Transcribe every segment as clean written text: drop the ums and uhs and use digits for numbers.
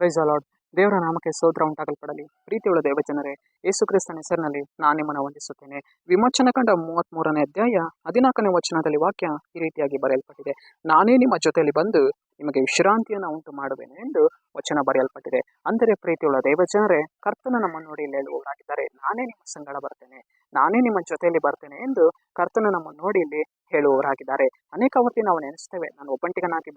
Praise the lord. ದೇವರ ನಾಮಕ್ಕೆ ಸ್ತೋತ್ರ ಉಂಟಾಗಲ್ಪಡಲಿ. ಪ್ರೀತಿಯುಳ್ಳ ದೇವಜನರೇ, ಯೇಸು ಕ್ರಿಸ್ತನ ಹೆಸರಿನಲ್ಲಿ ನಾನು ನಿಮ್ಮನ್ನು ವಂದಿಸುತ್ತೇನೆ. ವಿಮೋಚನಕಾಂಡ 33ನೇ ಅಧ್ಯಾಯ 14ನೇ ವಚನದಲ್ಲಿ ವಾಕ್ಯ ಈ ರೀತಿಯಾಗಿ ಬರೆಯಲ್ಪಟ್ಟಿದೆ. ನಾನೇ ನಿಮ್ಮ ಜೊತೆಯಲ್ಲಿ ಬಂದು ನಿಮಗೆ ವಿಶ್ರಾಂತಿಯನ್ನು ಉಂಟು ಮಾಡುವೆನು ಎಂದು ವಚನ ಬರೆಯಲ್ಪಟ್ಟಿದೆ. ಅಂದರೆ ಪ್ರೀತಿಯುಳ್ಳ ದೇವಜನರೇ, ಕರ್ತನ ನಮ್ಮನ್ನು ನೋಡಿ ಇಲ್ಲಿ ಹೇಳುವವರಾಗಿದ್ದಾರೆ. ನಾನೇ ನಿಮ್ಮ ಸಂಗಡ ಬರ್ತೇನೆ, ನಾನೇ ನಿಮ್ಮ ಜೊತೆಯಲ್ಲಿ ಬರ್ತೇನೆ ಎಂದು ಕರ್ತನ ನಮ್ಮನ್ನು ನೋಡಿ ಇಲ್ಲಿ ಹೇಳುವವರಾಗಿದ್ದಾರೆ. ಅನೇಕ ವರ್ತಿ ನಾವು ನೆನೆಸ್ತೇವೆ, ನಾನು ಒಬ್ಬಂಟಿಗಳಾಗಿ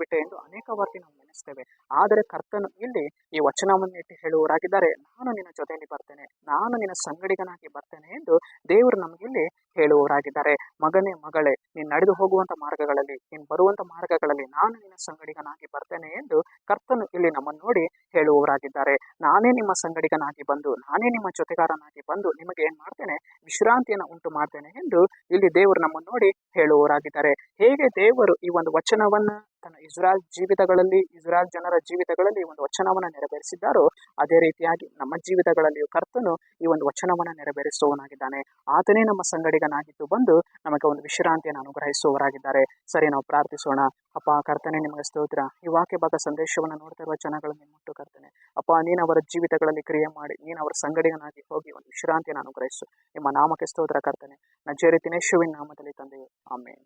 ಬಿಟ್ಟೆ ಎಂದು ಅನೇಕ ವರ್ತಿ ನಾವು ನೆನೆಸ್ತೇವೆ. ಆದರೆ ಕರ್ತನು ಇಲ್ಲಿ ಈ ವಚನವನ್ನಿಟ್ಟು ಹೇಳುವವರಾಗಿದ್ದಾರೆ. ನಾನು ನಿನ್ನ ಜೊತೆಯಲ್ಲಿ ಬರ್ತೇನೆ, ನಾನು ನಿನ್ನ ಸಂಗಡಿಗನಾಗಿ ಬರ್ತೇನೆ ಎಂದು ದೇವರು ನಮಗಿಲ್ಲಿ ಹೇಳುವವರಾಗಿದ್ದಾರೆ. ಮಗನೇ ಮಗಳೇ, ನೀನು ನಡೆದು ಹೋಗುವಂಥ ಮಾರ್ಗಗಳಲ್ಲಿ, ನೀನು ಬರುವಂಥ ಮಾರ್ಗಗಳಲ್ಲಿ ನಾನು ನಿನ್ನ ಸಂಗಡಿಗನಾಗಿ ಬರ್ತೇನೆ ಎಂದು ಕರ್ತನು ಇಲ್ಲಿ ನಮ್ಮನ್ನು ನೋಡಿ ಹೇಳುವವರಾಗಿದ್ದಾರೆ. ನಾನೇ ನಿಮ್ಮ ಸಂಗಡಿಗನಾಗಿ ಬಂದು, ನಾನೇ ನಿಮ್ಮ ಜೊತೆಗಾರನಾಗಿ ಬಂದು ನಿಮಗೆ ಏನು ಮಾಡ್ತೇನೆ, ವಿಶ್ರಾಂತಿಯನ್ನು ಉಂಟು ಮಾಡ್ತೇನೆ ಎಂದು ಇಲ್ಲಿ ದೇವರು ನಮ್ಮನ್ನು ನೋಡಿ ಹೇಳುವವರಾಗಿದ್ದಾರೆ. ಹೇಗೆ ದೇವರು ಈ ಒಂದು ವಚನವನ್ನ ತನ್ನ ಇಸ್ರಾಯೇಲ್ ಜನರ ಜೀವಿತಗಳಲ್ಲಿ ಒಂದು ವಚನವನ್ನು ನೆರವೇರಿಸಿದ್ದಾರೋ, ಅದೇ ರೀತಿಯಾಗಿ ನಮ್ಮ ಜೀವಿತಗಳಲ್ಲಿಯೂ ಕರ್ತನು ಈ ಒಂದು ವಚನವನ್ನು ನೆರವೇರಿಸುವವನಾಗಿದ್ದಾನೆ. ಆತನೇ ನಮ್ಮ ಸಂಗಡಿಗನಾಗಿದ್ದು ಬಂದು ನಮಗೆ ಒಂದು ವಿಶ್ರಾಂತಿಯನ್ನು ಅನುಗ್ರಹಿಸುವವರಾಗಿದ್ದಾರೆ. ಸರಿ, ನಾವು ಪ್ರಾರ್ಥಿಸೋಣ. ಅಪ್ಪ ಕರ್ತನೆ, ನಿಮಗೆ ಸ್ತೋತ್ರ. ಈ ವಾಕ್ಯ ಭಾಗ ಸಂದೇಶವನ್ನು ನೋಡ್ತಾ ಇರುವ ಜನಗಳನ್ನು ಮುಟ್ಟು ಕರ್ತನೆ, ಅಪ್ಪ ನೀನು ಅವರ ಜೀವಿತಗಳಲ್ಲಿ ಕ್ರಿಯೆ ಮಾಡಿ, ನೀನು ಅವರ ಸಂಗಡಿಗನಾಗಿ ಹೋಗಿ ಒಂದು ವಿಶ್ರಾಂತಿಯನ್ನು ಅನುಗ್ರಹಿಸು. ನಿಮ್ಮ ನಾಮಕ್ಕೆ ಸ್ತೋತ್ರ ಕರ್ತನೆ. ನಜರೇತಿನ ಯೇಸುವಿನ ನಾಮದಲ್ಲಿ ತಂದೆಯೇ, ಆಮೆನ್.